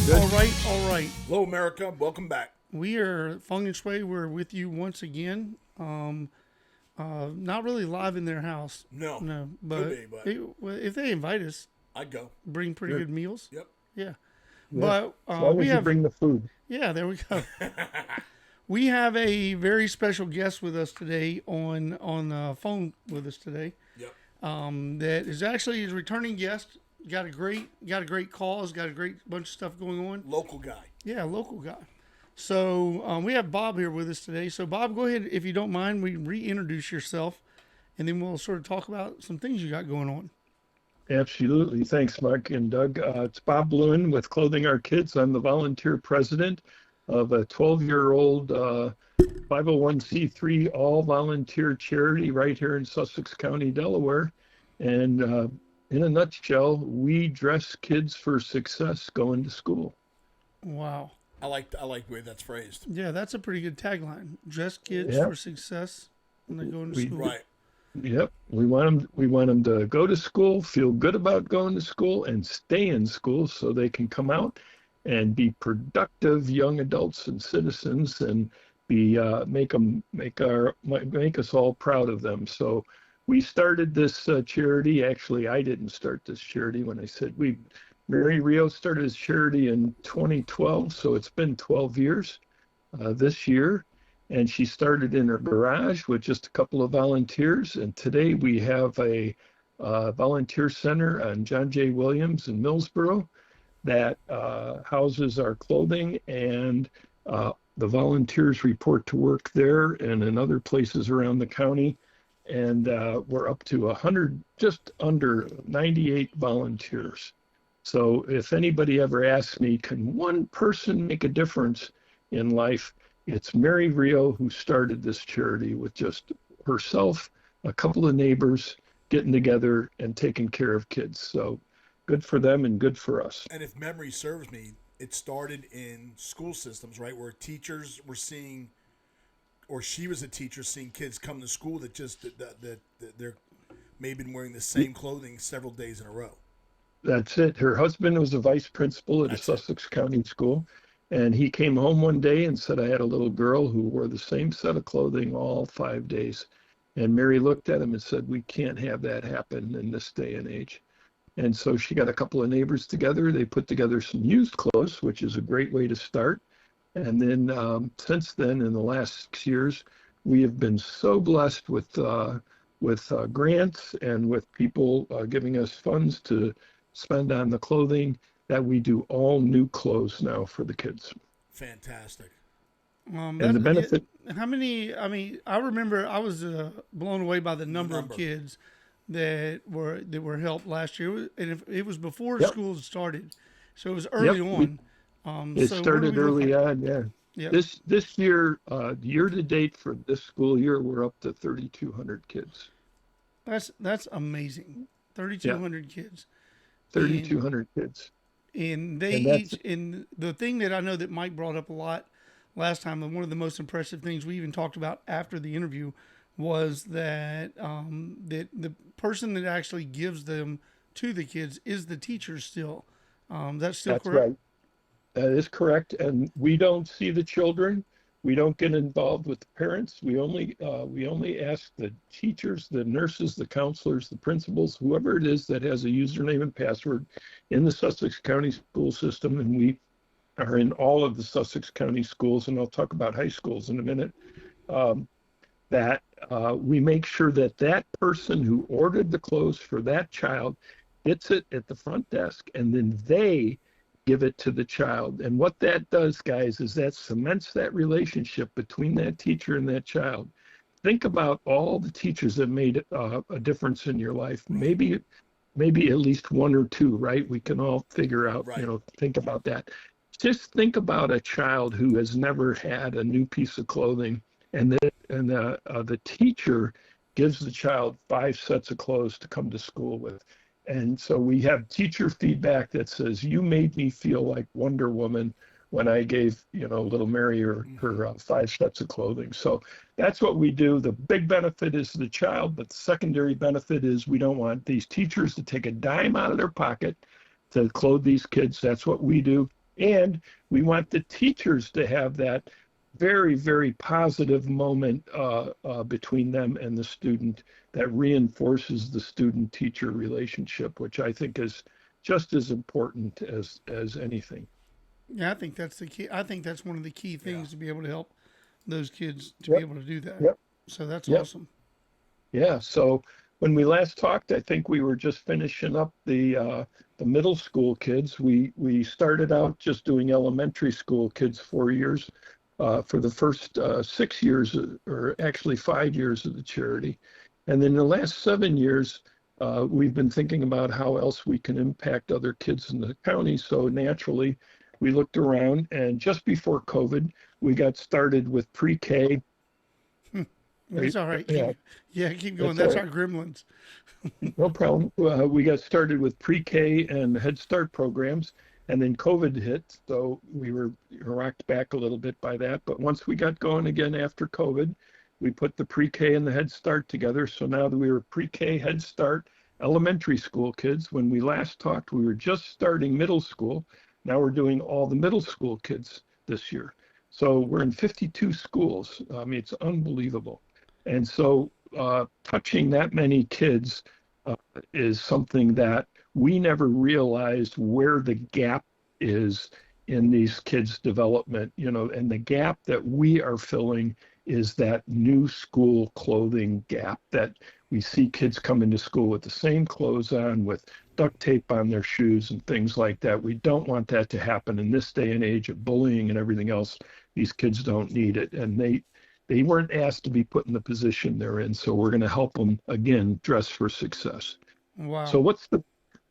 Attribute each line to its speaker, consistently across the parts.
Speaker 1: Good.
Speaker 2: All right.
Speaker 3: Hello, America. Welcome back.
Speaker 2: We are Fung Shway. We're with you once again. Not really live in their house.
Speaker 3: No,
Speaker 2: No,
Speaker 3: could be, but
Speaker 2: well, if they invite us,
Speaker 3: I'd go.
Speaker 2: bring pretty
Speaker 1: Sure.
Speaker 2: good meals.
Speaker 3: Yep.
Speaker 2: Yeah,
Speaker 1: Yeah.
Speaker 2: but
Speaker 1: As long
Speaker 2: we
Speaker 1: as you
Speaker 2: have.
Speaker 1: bring the food.
Speaker 2: Yeah, there we go. We have a very special guest with us today on the phone with us today.
Speaker 3: Yep.
Speaker 2: That is actually his returning guest. Got a great cause. Got a great bunch of stuff going on.
Speaker 3: Local guy.
Speaker 2: Yeah, local guy. So we have Bob here with us today. So Bob, go ahead if you don't mind. We reintroduce yourself, and then we'll sort of talk about some things you got going on.
Speaker 1: Absolutely. Thanks, Mark and Doug. It's Bob Lewin with Clothing Our Kids. I'm the volunteer president of a 12-year-old 501c3 all-volunteer charity right here in Sussex County, Delaware. And in a nutshell, we dress kids for success going to school.
Speaker 2: Wow.
Speaker 3: I like the way that's phrased.
Speaker 2: Yeah, that's a pretty good tagline. Dress kids
Speaker 1: Yeah.
Speaker 2: for success when they go into school.
Speaker 3: Right.
Speaker 1: Yep, we want them to go to school, feel good about going to school, and stay in school so they can come out and be productive young adults and citizens, and be make us all proud of them. So we started this charity. Actually, I didn't start this charity. When I said Mary Rio started his charity in 2012, so it's been 12 years this year. And she started in her garage with just a couple of volunteers. And today we have a volunteer center on John J. Williams in Millsboro that houses our clothing, and the volunteers report to work there and in other places around the county. And we're up to 100, just under 98 volunteers. So if anybody ever asks me, can one person make a difference in life? It's Mary Rio who started this charity with just herself, a couple of neighbors getting together and taking care of kids. So good for them and good for us.
Speaker 3: And if memory serves me, it started in school systems, right, where teachers were seeing, or she was a teacher seeing kids come to school that just that they're maybe been wearing the same clothing several days in a row.
Speaker 1: That's it. Her husband was a vice principal at a Sussex County school. And he came home one day and said, I had a little girl who wore the same set of clothing all 5 days. And Mary looked at him and said, we can't have that happen in this day and age. And so she got a couple of neighbors together. They put together some used clothes, which is a great way to start. And then since then, in the last 6 years, we have been so blessed with grants and with people giving us funds to spend on the clothing, that we do all new clothes now for the kids.
Speaker 3: Fantastic.
Speaker 1: And the benefit.
Speaker 2: How many? I mean, I remember I was blown away by the number of kids that were helped last year, and it was before
Speaker 1: Yep.
Speaker 2: school started, so it was early on.
Speaker 1: It
Speaker 2: So
Speaker 1: started early on, yeah.
Speaker 2: Yep.
Speaker 1: This year, year to date for this school year, we're up to 3,200 kids.
Speaker 2: That's amazing. 3,200 kids.
Speaker 1: 3,200 kids.
Speaker 2: And they each, and the thing that I know that Mike brought up a lot last time, and one of the most impressive things we even talked about after the interview was that that the person that actually gives them to the kids is the teacher still. That's still correct?
Speaker 1: Right. That is correct. And we don't see the children. We don't get involved with the parents. We only ask the teachers, the nurses, the counselors, the principals, whoever it is that has a username and password in the Sussex County school system. And we are in all of the Sussex County schools, and I'll talk about high schools in a minute, that we make sure that that person who ordered the clothes for that child gets it at the front desk, and then they give it to the child. And what that does, guys, is that cements that relationship between that teacher and that child. Think about all the teachers that made a difference in your life. Maybe at least one or two, right? We can all figure out,
Speaker 3: right.
Speaker 1: Think about that. Just think about a child who has never had a new piece of clothing, and the teacher gives the child 5 sets of clothes to come to school with. And so we have teacher feedback that says, you made me feel like Wonder Woman when I gave, little Mary her 5 sets of clothing. So that's what we do. The big benefit is the child, but the secondary benefit is we don't want these teachers to take a dime out of their pocket to clothe these kids. That's what we do. And we want the teachers to have that very, very positive moment between them and the student that reinforces the student-teacher relationship, which I think is just as important as anything.
Speaker 2: Yeah, I think that's the key. I think that's one of the key
Speaker 3: Yeah.
Speaker 2: things to be able to help those kids to be
Speaker 1: Yep,
Speaker 2: able to do that.
Speaker 1: yep,
Speaker 2: So that's
Speaker 1: yep.
Speaker 2: awesome.
Speaker 1: Yeah. So when we last talked, I think we were just finishing up the middle school kids. We started out just doing elementary school kids 4 years for the first 6 years, or actually 5 years of the charity, and then the last 7 years. We've been thinking about how else we can impact other kids in the county. So naturally, we looked around, and just before COVID, we got started with pre-K.
Speaker 2: It's all right.
Speaker 1: Yeah,
Speaker 2: Keep going.
Speaker 1: that's all
Speaker 2: That's
Speaker 1: right.
Speaker 2: our gremlins.
Speaker 1: No problem. We got started with pre-K and Head Start programs, and then COVID hit, so we were rocked back a little bit by that. But once we got going again after COVID, we put the pre-K and the Head Start together. So now that we were pre-K, Head Start, elementary school kids. When we last talked, we were just starting middle school. Now we're doing all the middle school kids this year. So we're in 52 schools. I mean, it's unbelievable. And so touching that many kids uh, is something that we never realized where the gap is in these kids' development, and the gap that we are filling is that new school clothing gap that we see kids come into school with the same clothes on, with duct tape on their shoes and things like that. We don't want that to happen in this day and age of bullying and everything else. These kids don't need it, and they weren't asked to be put in the position they're in. So we're going to help them again dress for success. So
Speaker 2: Wow.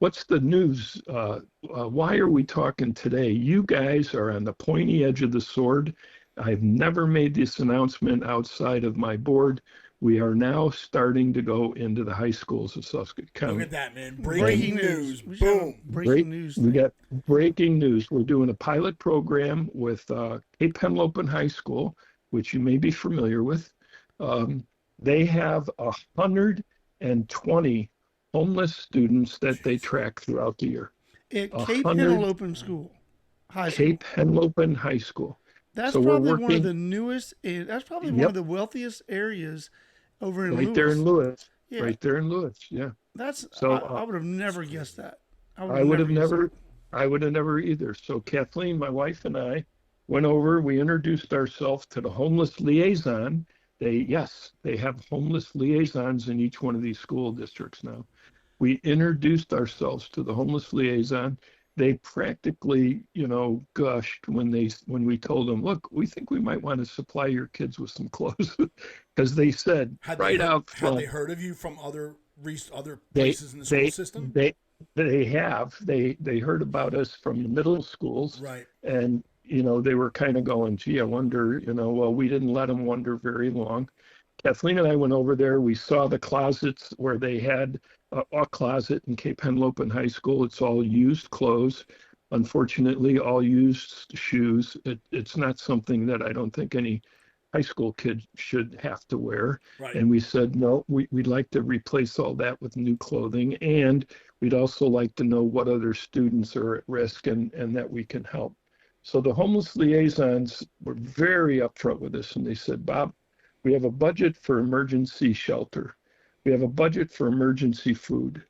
Speaker 1: what's the news? Why are we talking today? You guys are on the pointy edge of the sword. I've never made this announcement outside of my board. We are now starting to go into the high schools of Sussex
Speaker 3: Look
Speaker 1: County.
Speaker 3: at that, man.
Speaker 2: Breaking
Speaker 3: Breaking
Speaker 2: news.
Speaker 3: news.
Speaker 2: We should have a
Speaker 3: Boom.
Speaker 2: breaking
Speaker 1: Great.
Speaker 2: news
Speaker 1: We
Speaker 2: thing.
Speaker 1: got breaking news. We're doing a pilot program with Cape Henlopen High School, which you may be familiar with. Um, they have 120 homeless students that they
Speaker 3: Jeez.
Speaker 1: track throughout the year.
Speaker 2: At
Speaker 1: A
Speaker 2: Cape
Speaker 1: hundred
Speaker 2: Henlopen School, high school.
Speaker 1: Cape Henlopen High School.
Speaker 2: That's
Speaker 1: So we're
Speaker 2: probably one of
Speaker 1: working,
Speaker 2: the newest. That's probably one of
Speaker 1: yep,
Speaker 2: the wealthiest areas over in
Speaker 1: right there in
Speaker 2: Lewis.
Speaker 1: Lewis,
Speaker 2: Yeah,
Speaker 1: right there in Lewis. Yeah.
Speaker 2: that's.
Speaker 1: So
Speaker 2: I would have
Speaker 3: That's
Speaker 2: never guessed
Speaker 3: crazy.
Speaker 2: that. I would
Speaker 1: I
Speaker 2: have
Speaker 1: would
Speaker 2: never
Speaker 1: have
Speaker 2: guessed that.
Speaker 1: never, I would have never either. So Kathleen, my wife, and I went over. We introduced ourselves to the homeless liaison. Yes, they have homeless liaisons in each one of these school districts now. We introduced ourselves to the homeless liaison. They practically, gushed when we told them, look, we think we might want to supply your kids with some clothes, because they said
Speaker 3: Had they
Speaker 1: right
Speaker 3: heard?
Speaker 1: out
Speaker 3: Had they
Speaker 1: front.
Speaker 3: heard of you from other
Speaker 1: They
Speaker 3: places in the school
Speaker 1: they
Speaker 3: system?
Speaker 1: they they heard about us from the middle schools,
Speaker 3: Right.
Speaker 1: and they were kind of going, gee, I wonder, well, we didn't let them wonder very long. Kathleen and I went over there. We saw the closets where they had a closet in Cape Henlopen High School. It's all used clothes. Unfortunately, all used shoes. It's not something that I don't think any high school kid should have to wear.
Speaker 3: Right.
Speaker 1: And we said, no, we'd like to replace all that with new clothing. And we'd also like to know what other students are at risk, and that we can help. So the homeless liaisons were very upfront with us. And they said, Bob, we have a budget for emergency shelter. We have a budget for emergency food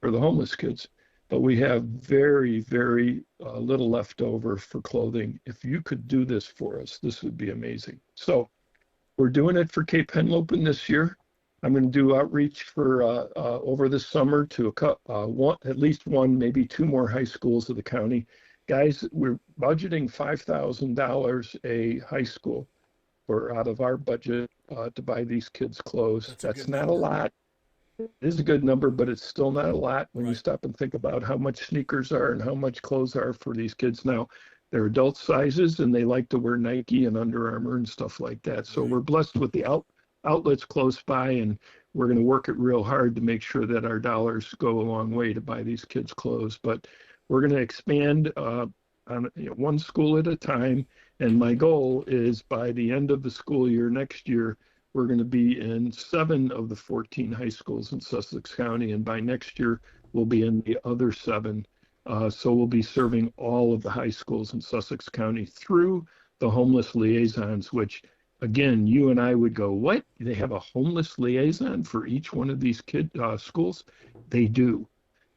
Speaker 1: for the homeless kids, but we have very, very little left over for clothing. If you could do this for us, this would be amazing. So we're doing it for Cape Henlopen this year. I'm going to do outreach for over this summer to at least one, maybe two more high schools of the county. Guys, we're budgeting $5,000 a high school for out of our budget to buy these kids clothes.
Speaker 3: That's a
Speaker 1: That's
Speaker 3: good
Speaker 1: not a
Speaker 3: number.
Speaker 1: lot. It is a good number, but it's still not a lot when you
Speaker 3: Right.
Speaker 1: stop and think about how much sneakers are and how much clothes are for these kids. Now, they're adult sizes and they like to wear Nike and Under Armour and stuff like that. So
Speaker 3: Right.
Speaker 1: we're blessed with the outlets close by, and we're going to work it real hard to make sure that our dollars go a long way to buy these kids clothes. But we're going to expand on one school at a time. And my goal is by the end of the school year next year, we're going to be in 7 of the 14 high schools in Sussex County. And by next year, we'll be in the other 7. So we'll be serving all of the high schools in Sussex County through the homeless liaisons, which again, you and I would go, what? They have a homeless liaison for each one of these schools? They do.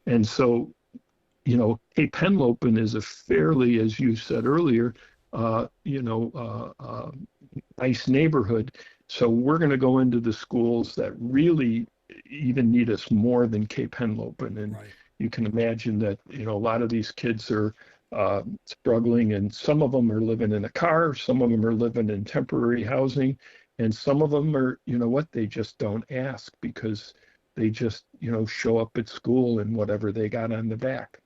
Speaker 1: And so, Cape Henlopen is a fairly, as you said earlier, nice neighborhood. So we're going to go into the schools that really even need us more than Cape Henlopen. And
Speaker 3: Right.
Speaker 1: you can imagine that, a lot of these kids are struggling, and some of them are living in a car, some of them are living in temporary housing, and some of them are, they just don't ask because they just, show up at school and whatever they got on the back.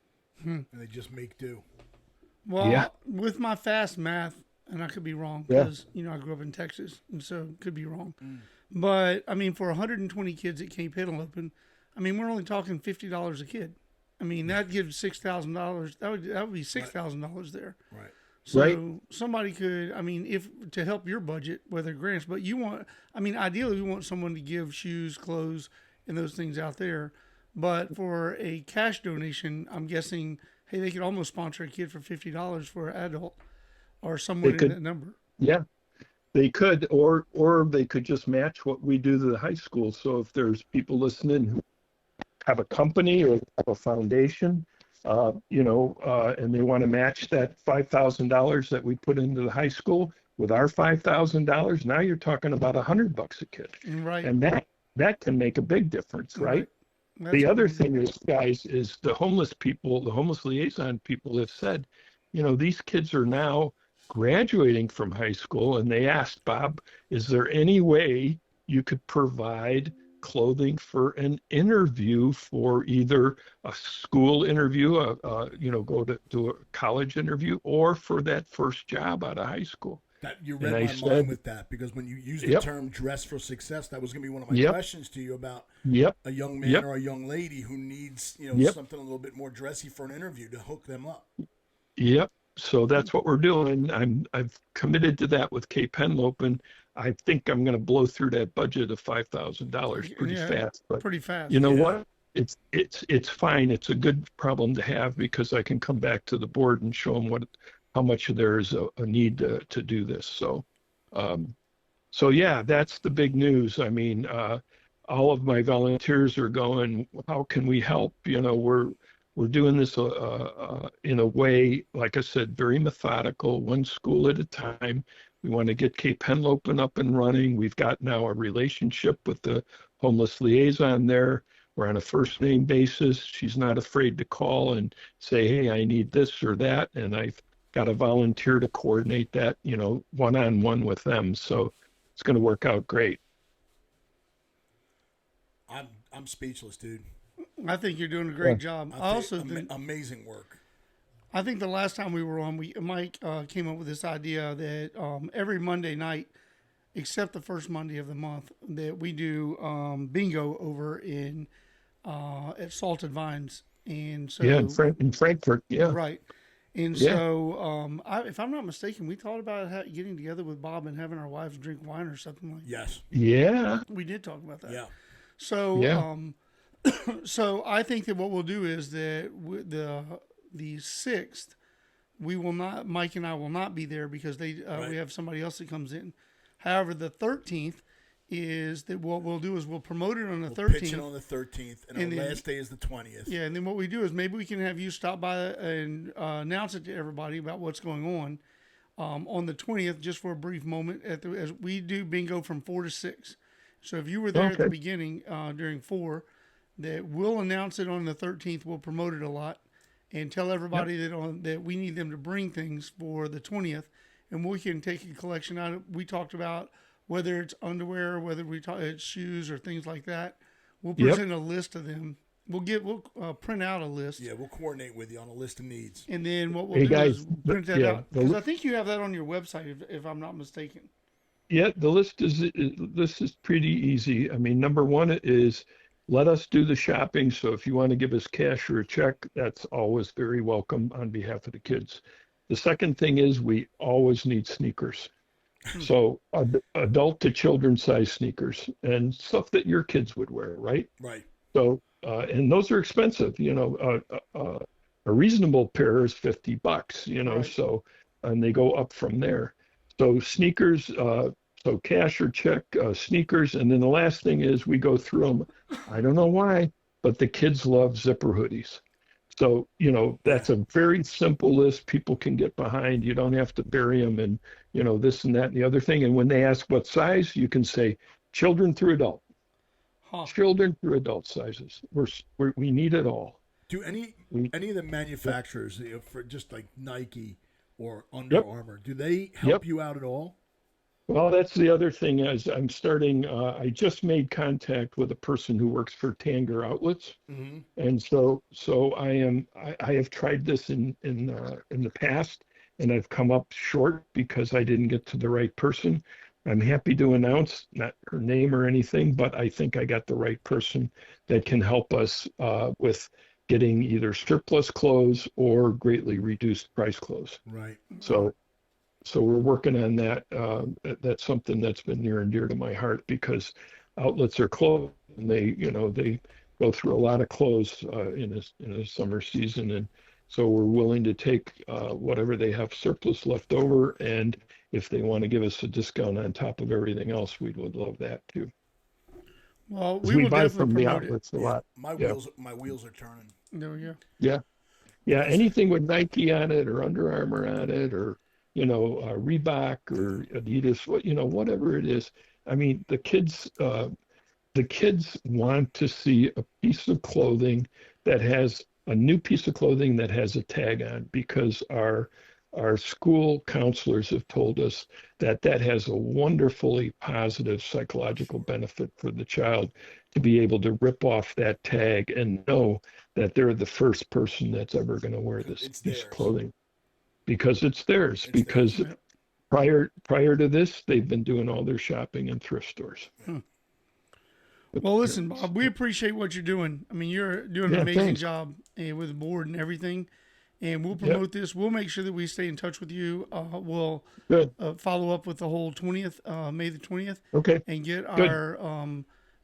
Speaker 3: And they just make do.
Speaker 2: Well,
Speaker 1: Yeah.
Speaker 2: with my fast math, and I could be wrong
Speaker 1: Yeah.
Speaker 2: because, I grew up in Texas, and so could be wrong. But, I mean, for 120 kids at Cape Henlopen, I mean, we're only talking $50 a kid. I mean, that gives $6,000. That would be $6,000 there.
Speaker 3: Right.
Speaker 2: So
Speaker 1: Right.
Speaker 2: somebody could, I mean, if to help your budget, whether grants, but ideally we want someone to give shoes, clothes, and those things out there. But for a cash donation, I'm guessing, hey, they could almost sponsor a kid for $50 for an adult or someone in that number.
Speaker 1: Yeah. They could, or they could just match what we do to the high school. So if there's people listening who have a company or have a foundation, and they want to match that $5,000 that we put into the high school with our $5,000, now you're talking about $100 a kid,
Speaker 2: Right.
Speaker 1: and that can make a big difference, right? The other thing is, guys, is the homeless people, the homeless liaison people have said, these kids are now graduating from high school, and they asked Bob, is there any way you could provide clothing for an interview, for either a school interview, go to a college interview, or for that first job out of high school?
Speaker 3: That you read my mind with that, because when you use the term dress for success, that was going to be one of my questions to you about a young man or a young lady who needs, something a little bit more dressy for an interview to hook them up.
Speaker 1: Yep. So that's what we're doing. I've committed to that with Cape Henlopen. I think I'm going to blow through that budget of $5,000 pretty fast. But
Speaker 2: pretty fast.
Speaker 1: You know what? It's fine. It's a good problem to have, because I can come back to the board and show them how much there is a need to do this. So, that's the big news. I mean, all of my volunteers are going, how can we help? We're doing this in a way, like I said, very methodical, one school at a time. We want to get Cape Henlopen up and running. We've got now a relationship with the homeless liaison there. We're on a first name basis. She's not afraid to call and say, hey, I need this or that. And I've got a volunteer to coordinate that, one-on-one with them. So it's going to work out great.
Speaker 3: I'm speechless, dude.
Speaker 2: I think you're doing a great job. I also think
Speaker 3: amazing work.
Speaker 2: I think the last time we were on, Mike came up with this idea that every Monday night, except the first Monday of the month, that we do bingo over in at Salted Vines, and so
Speaker 1: in Frankfurt,
Speaker 2: right. And so, if I'm not mistaken, we thought about getting together with Bob and having our wives drink wine or something like that.
Speaker 3: Yes.
Speaker 1: Yeah.
Speaker 2: We did talk about that.
Speaker 3: Yeah.
Speaker 2: So, so I think that what we'll do is that the 6th, we will not, Mike and I will not be there because we have somebody else that comes in. However, the 13th is that what we'll do is we'll promote it on the 13th.
Speaker 3: Pitch it on the 13th, and our last day is the 20th.
Speaker 2: Yeah, and then what we do is maybe we can have you stop by and announce it to everybody about what's going on the 20th, just for a brief moment. As we do bingo from 4 to 6. So if you were there at the beginning during 4, that we'll announce it on the 13th. We'll promote it a lot and tell everybody that we need them to bring things for the 20th, and we can take a collection out. We talked about whether it's underwear, whether it's shoes or things like that. We'll present a list of them. We'll print out a list.
Speaker 3: Yeah, we'll coordinate with you on a list of needs.
Speaker 2: And then what we'll do is print that out, because I think you have that on your website, if I'm not mistaken.
Speaker 1: Yeah, the list is pretty easy. I mean, number one is let us do the shopping. So if you want to give us cash or a check, that's always very welcome on behalf of the kids. The second thing is we always need sneakers. So adult to children size sneakers and stuff that your kids would wear, right?
Speaker 3: Right.
Speaker 1: So, and those are expensive, a reasonable pair is $50,
Speaker 2: Right.
Speaker 1: so, and they go up from there. So sneakers, so cash or check, sneakers. And then the last thing is we go through them. I don't know why, but the kids love zipper hoodies. So,
Speaker 3: Yeah.
Speaker 1: that's a very simple list people can get behind. You don't have to bury them in, this and that and the other thing. And when they ask what size, you can say children through adult,
Speaker 2: Huh.
Speaker 1: children through adult sizes. We need it all.
Speaker 3: Do any
Speaker 1: We,
Speaker 3: any of the manufacturers, for just like Nike or Under
Speaker 1: yep,
Speaker 3: Armour, do they
Speaker 1: yep.
Speaker 3: help you out at all?
Speaker 1: Well, that's the other thing is I'm starting, I just made contact with a person who works for Tanger Outlets.
Speaker 3: Mm-hmm.
Speaker 1: And so I have tried this in the past, and I've come up short because I didn't get to the right person. I'm happy to announce, not her name or anything, but I think I got the right person that can help us with getting either surplus clothes or greatly reduced price clothes.
Speaker 3: Right.
Speaker 1: So so we're working on that. That's something that's been near and dear to my heart because outlets are closed and they go through a lot of clothes in a summer season, and so we're willing to take whatever they have surplus left over, and if they want to give us a discount on top of everything else, we would love that too.
Speaker 2: Well,
Speaker 1: Because
Speaker 2: we
Speaker 1: we
Speaker 2: will
Speaker 1: buy
Speaker 2: definitely
Speaker 1: from the
Speaker 2: promote it.
Speaker 1: outlets a
Speaker 3: Yeah.
Speaker 1: lot.
Speaker 3: My
Speaker 1: Yeah,
Speaker 3: wheels are turning.
Speaker 2: There we go.
Speaker 1: yeah. Yeah,
Speaker 3: That's
Speaker 1: anything with Nike on it or Under Armour on it or Reebok or Adidas, whatever it is. I mean, the kids want to see a piece of clothing that has a new piece of clothing that has a tag on because our school counselors have told us that that has a wonderfully positive psychological
Speaker 3: sure.
Speaker 1: benefit for the child to be able to rip off that tag and know that they're the first person that's ever going to wear this
Speaker 3: It's
Speaker 1: piece of
Speaker 3: theirs.
Speaker 1: clothing because it's theirs.
Speaker 3: It's
Speaker 1: Because
Speaker 3: theirs.
Speaker 2: Yep.
Speaker 1: prior to this, they've been doing all their shopping in thrift stores.
Speaker 3: Yeah.
Speaker 1: With
Speaker 2: Well,
Speaker 1: the
Speaker 2: listen,
Speaker 1: parents.
Speaker 2: Bob, we appreciate what you're doing. I mean, you're doing an
Speaker 1: Yeah,
Speaker 2: amazing
Speaker 1: thanks.
Speaker 2: job with the board and everything. And we'll
Speaker 1: Yep,
Speaker 2: promote this. We'll make sure that we stay in touch with you. We'll
Speaker 1: good.
Speaker 2: follow up with the whole 20th, May the 20th,
Speaker 1: Okay,
Speaker 2: and
Speaker 1: good.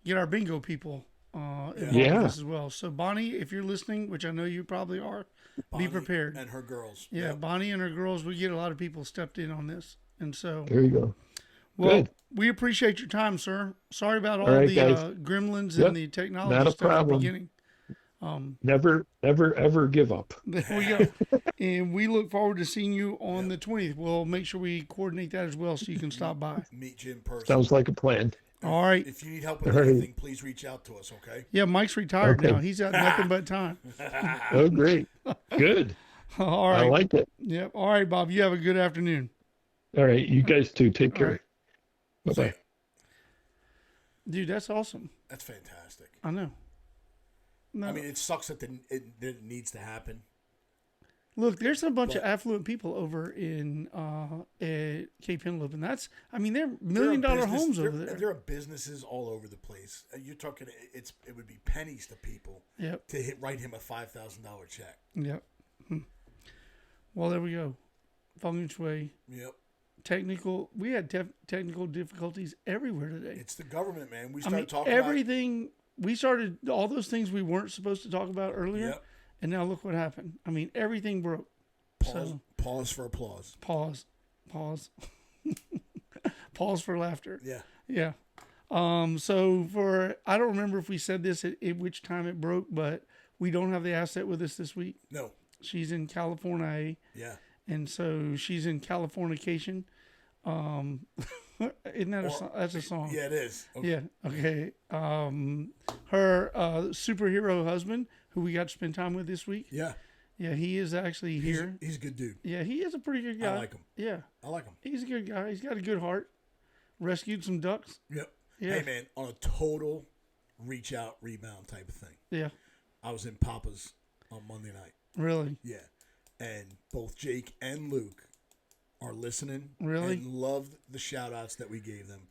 Speaker 2: get our bingo people
Speaker 3: Yeah.
Speaker 2: involved with
Speaker 1: Yeah,
Speaker 2: this as well. So, Bonnie, if you're listening, which I know you probably are, be
Speaker 3: Bonnie
Speaker 2: prepared.
Speaker 3: and her girls.
Speaker 2: Yeah,
Speaker 3: Yep.
Speaker 2: Bonnie and her girls, we get a lot of people stepped in on this. And so,
Speaker 1: there you go.
Speaker 2: well,
Speaker 1: Good.
Speaker 2: we appreciate your time, sir. Sorry about
Speaker 1: All
Speaker 2: all
Speaker 1: right,
Speaker 2: the
Speaker 1: guys.
Speaker 2: gremlins and
Speaker 1: Yep,
Speaker 2: the technology
Speaker 1: not a
Speaker 2: stuff at the
Speaker 1: problem.
Speaker 2: beginning.
Speaker 1: Never, ever, ever give up.
Speaker 2: There we go. And we look forward to seeing you on the 20th. We'll make sure we coordinate that as well so you can stop by.
Speaker 3: Meet you in person.
Speaker 1: Sounds like a plan.
Speaker 2: All right.
Speaker 3: If you need help
Speaker 1: All
Speaker 3: with
Speaker 1: right.
Speaker 3: anything, please reach out to us. Okay.
Speaker 2: Yeah, Mike's retired now.
Speaker 1: Okay.
Speaker 2: He's got nothing but time.
Speaker 1: Oh, great. Good.
Speaker 2: All
Speaker 1: I
Speaker 2: right.
Speaker 1: like it.
Speaker 2: Yep. All right, Bob. You have a good afternoon.
Speaker 1: All right. You guys too. Take
Speaker 2: All
Speaker 1: care.
Speaker 2: right.
Speaker 1: Bye
Speaker 3: So,
Speaker 1: bye.
Speaker 2: Dude, that's awesome.
Speaker 3: that's fantastic.
Speaker 2: I know. No.
Speaker 3: I mean, it sucks that it needs to happen.
Speaker 2: Look, there's a bunch of
Speaker 3: But-
Speaker 2: affluent people over in at Cape Henlopen, and that's, I mean, they're
Speaker 3: There are
Speaker 2: million-dollar
Speaker 3: business-
Speaker 2: homes
Speaker 3: there,
Speaker 2: over there.
Speaker 3: There are businesses all over the place. You're talking. It would be pennies to people
Speaker 2: Yep.
Speaker 3: to write him a $5,000 check.
Speaker 2: Yep. Well, there we go. Fung Shway.
Speaker 3: Yep.
Speaker 2: We had technical difficulties everywhere today.
Speaker 3: It's the government, man. We
Speaker 2: I
Speaker 3: started
Speaker 2: mean,
Speaker 3: talking
Speaker 2: everything. We started all those things we weren't supposed to talk about
Speaker 3: about.
Speaker 2: earlier,
Speaker 3: Yep.
Speaker 2: and now look what happened. I mean, everything broke.
Speaker 3: Pause.
Speaker 2: So
Speaker 3: Pause for applause.
Speaker 2: pause, pause for laughter.
Speaker 3: Yeah.
Speaker 2: Yeah. So I don't remember if we said this at which time it broke, but we don't have the asset with us this week.
Speaker 3: No.
Speaker 2: She's in California,
Speaker 3: Yeah.
Speaker 2: and so she's in Californication. Isn't that that's a song?
Speaker 3: Yeah, it is. Okay.
Speaker 2: Yeah. Okay. Her superhero husband, who we got to spend time with this week.
Speaker 3: Yeah.
Speaker 2: Yeah, he is actually here.
Speaker 3: He's a good dude.
Speaker 2: Yeah, he is a pretty good guy.
Speaker 3: I like him.
Speaker 2: Yeah,
Speaker 3: I like him.
Speaker 2: he's a good guy. He's got a good heart. Rescued some ducks.
Speaker 3: Yep.
Speaker 2: Yeah.
Speaker 3: Hey, man, on a total reach out, rebound type of thing.
Speaker 2: Yeah.
Speaker 3: I was in Papa's on Monday night.
Speaker 2: Really.
Speaker 3: Yeah. And both Jake and Luke are listening.
Speaker 2: Really?
Speaker 3: And loved the shout outs that we gave them.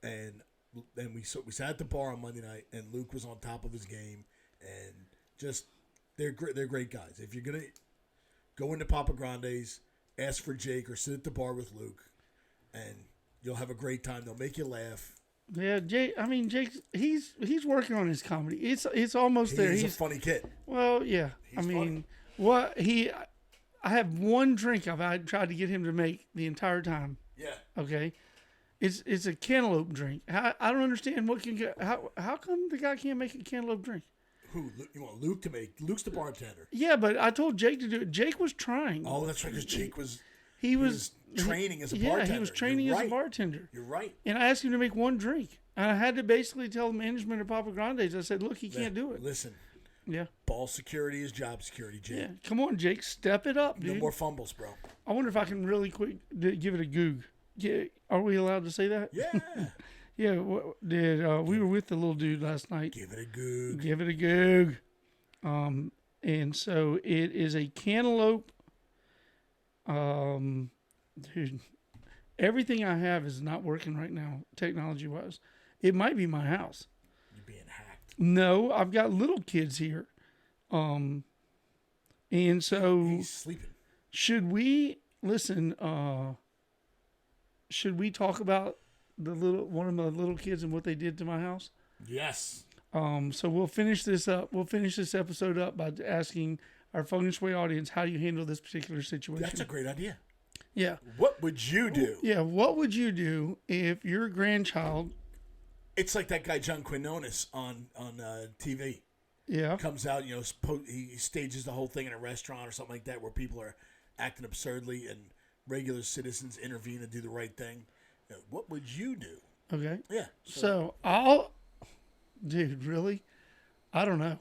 Speaker 3: And we sat at the bar on Monday night, and Luke was on top of his game. And just, they're great guys. If you're going to go into Papa Grande's, ask for Jake or sit at the bar with Luke, and you'll have a great time. They'll make you laugh.
Speaker 2: Yeah, Jake. I mean, Jake. He's working on his comedy. It's almost there.
Speaker 3: He's a funny kid.
Speaker 2: Well, yeah.
Speaker 3: He's
Speaker 2: I mean, What I have one drink I've tried to get him to make the entire time.
Speaker 3: Yeah.
Speaker 2: Okay, it's a cantaloupe drink. I don't understand what can get how come the guy can't make a cantaloupe drink?
Speaker 3: Who you want Luke to make? Luke's the bartender.
Speaker 2: Yeah, but I told Jake to do it. Jake was trying.
Speaker 3: Oh, that's right. Because Jake was
Speaker 2: he was
Speaker 3: training as a bartender.
Speaker 2: Yeah, he was training as a bartender.
Speaker 3: You're right.
Speaker 2: And I asked him to make one drink. And I had to basically tell the management of Papa Grande's, I said, look, he can't do it.
Speaker 3: Listen.
Speaker 2: Yeah.
Speaker 3: Ball security is job security, Jake.
Speaker 2: Yeah. Come on, Jake. Step it up, dude.
Speaker 3: No more fumbles, bro.
Speaker 2: I wonder if I can really quick give it a goog. Yeah. Are we allowed to say that?
Speaker 3: Yeah.
Speaker 2: Yeah. We were with the little dude last night.
Speaker 3: Give it a goog.
Speaker 2: Give it a goog. And so it is a cantaloupe. Dude, everything I have is not working right now, technology-wise. It might be my house.
Speaker 3: You're being hacked.
Speaker 2: No, I've got little kids here. And so
Speaker 3: He's sleeping.
Speaker 2: should we listen, should we talk about one of my little kids and what they did to my house?
Speaker 3: Yes.
Speaker 2: So we'll finish this up. We'll finish this episode up by asking our Fung Shway audience, how do you handle this particular situation?
Speaker 3: That's a great idea.
Speaker 2: Yeah.
Speaker 3: What would you do?
Speaker 2: Yeah, what would you do if your grandchild...
Speaker 3: It's like that guy John Quinones on TV.
Speaker 2: Yeah.
Speaker 3: Comes out, he stages the whole thing in a restaurant or something like that where people are acting absurdly and regular citizens intervene and do the right thing. What would you do?
Speaker 2: Okay.
Speaker 3: Yeah.
Speaker 2: So dude, really? I don't know.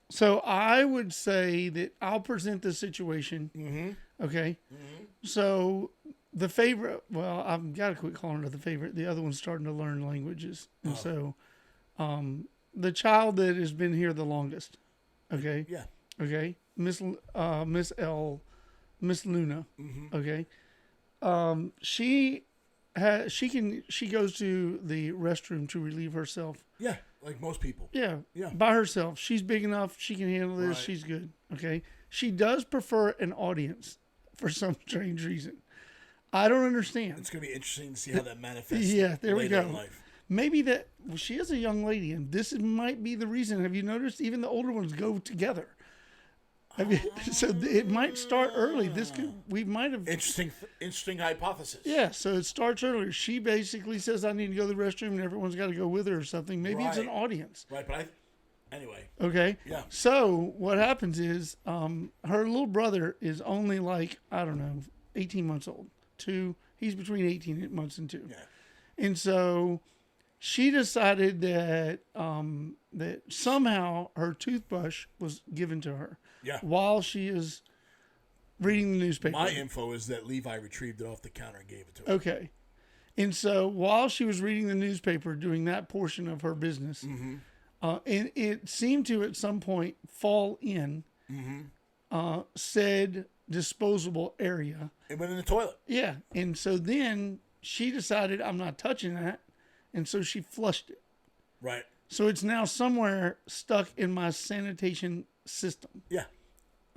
Speaker 2: So I would say that I'll present the situation.
Speaker 3: Mm-hmm.
Speaker 2: Okay. Mm-hmm. So the favorite, well, I've got to quit calling her the favorite. The other one's starting to learn languages. And so the child that has been here the longest. Okay.
Speaker 3: Yeah.
Speaker 2: Okay. Miss Luna.
Speaker 3: Mm-hmm.
Speaker 2: Okay. She goes to the restroom to relieve herself.
Speaker 3: Yeah, like most people.
Speaker 2: Yeah.
Speaker 3: Yeah.
Speaker 2: By herself. She's big enough. She can handle this. Right. She's good. Okay. She does prefer an audience for some strange reason. I don't understand.
Speaker 3: It's going to be interesting to see how that manifests.
Speaker 2: Yeah, there we go.
Speaker 3: In life.
Speaker 2: Maybe she is a young lady, and this might be the reason. Have you noticed even the older ones go together? So it might start early. We might have
Speaker 3: interesting hypothesis.
Speaker 2: Yeah, so it starts earlier. She basically says, "I need to go to the restroom," and everyone's got to go with her or something. Maybe it's an audience.
Speaker 3: Right, but anyway.
Speaker 2: Okay.
Speaker 3: Yeah.
Speaker 2: So what happens is, her little brother is only 18 months old. He's between 18 months and 2.
Speaker 3: Yeah.
Speaker 2: And so she decided that that somehow her toothbrush was given to her.
Speaker 3: Yeah.
Speaker 2: While she is reading the newspaper.
Speaker 3: My info is that Levi retrieved it off the counter and gave it to her.
Speaker 2: Okay. And so while she was reading the newspaper, doing that portion of her business,
Speaker 3: mm-hmm.
Speaker 2: And it seemed to at some point fall in
Speaker 3: mm-hmm.
Speaker 2: Said disposable area.
Speaker 3: It went in the toilet.
Speaker 2: Yeah. And so then she decided, I'm not touching that. And so she flushed it.
Speaker 3: Right.
Speaker 2: So it's now somewhere stuck in my sanitation system.
Speaker 3: Yeah.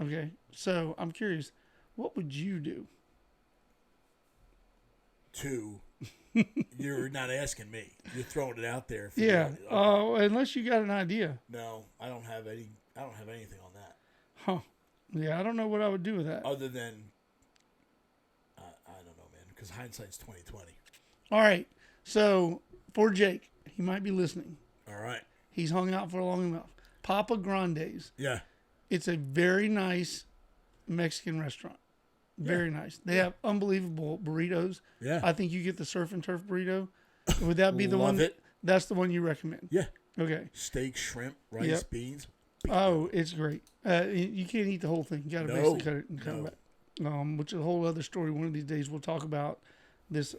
Speaker 2: Okay. So I'm curious, what would you do?
Speaker 3: You're not asking me. You're throwing it out there.
Speaker 2: Yeah. Okay. Unless you got an idea.
Speaker 3: No, I don't have anything on that.
Speaker 2: Huh. Yeah, I don't know what I would do with that.
Speaker 3: Other than, I don't know, man, because hindsight's 20/20.
Speaker 2: All right. So for Jake, he might be listening.
Speaker 3: All right.
Speaker 2: He's hung out for long enough. Papa Grande's.
Speaker 3: Yeah.
Speaker 2: It's a very nice Mexican restaurant. Very nice. They have unbelievable burritos.
Speaker 3: Yeah.
Speaker 2: I think you get the surf and turf burrito. Would that be the one?
Speaker 3: Love it.
Speaker 2: That's the one you recommend.
Speaker 3: Yeah.
Speaker 2: Okay.
Speaker 3: Steak, shrimp, rice, beans.
Speaker 2: Oh, it's great. You can't eat the whole thing. You got to basically cut it and come back. Which is a whole other story. One of these days we'll talk about this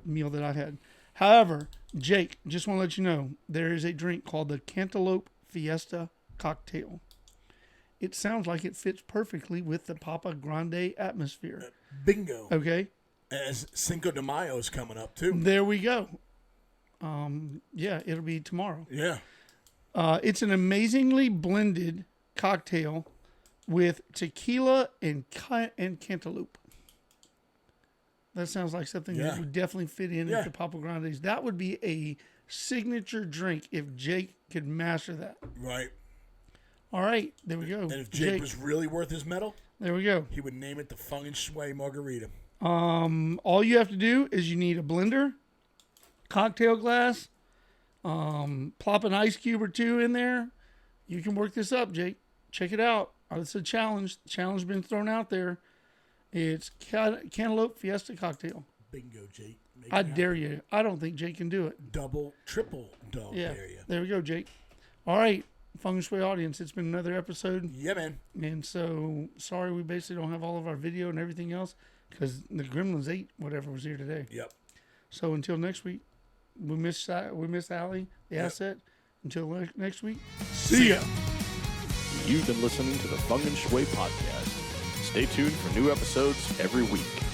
Speaker 2: meal that I had. However, Jake, just want to let you know, there is a drink called the Cantaloupe Fiesta Cocktail. It sounds like it fits perfectly with the Papa Grande atmosphere.
Speaker 3: Bingo.
Speaker 2: Okay.
Speaker 3: As Cinco de Mayo is coming up, too.
Speaker 2: There we go. Yeah, it'll be tomorrow.
Speaker 3: Yeah.
Speaker 2: It's an amazingly blended cocktail with tequila and cantaloupe. That sounds like something that would definitely fit in at the Papa Grande's. That would be a signature drink if Jake could master that.
Speaker 3: Right.
Speaker 2: All right, there we go.
Speaker 3: And if Jake was really worth his medal,
Speaker 2: there we go.
Speaker 3: He would name it the Fung Shway Margarita.
Speaker 2: All you have to do is you need a blender, cocktail glass, plop an ice cube or two in there. You can work this up, Jake. Check it out. It's a challenge. Challenge been thrown out there. It's Cantaloupe Fiesta cocktail.
Speaker 3: Bingo, Jake.
Speaker 2: I dare you. I don't think Jake can do it.
Speaker 3: Double, triple dog dare you.
Speaker 2: There we go, Jake. All right, Feng Shui audience, it's been another episode.
Speaker 3: Yeah, man.
Speaker 2: And so, sorry we basically don't have all of our video and everything else because the Gremlins ate whatever was here today.
Speaker 3: Yep.
Speaker 2: So until next week, we miss Allie, the asset. Until next week, see ya.
Speaker 4: You've been listening to the Fung Shway podcast. Stay tuned for new episodes every week.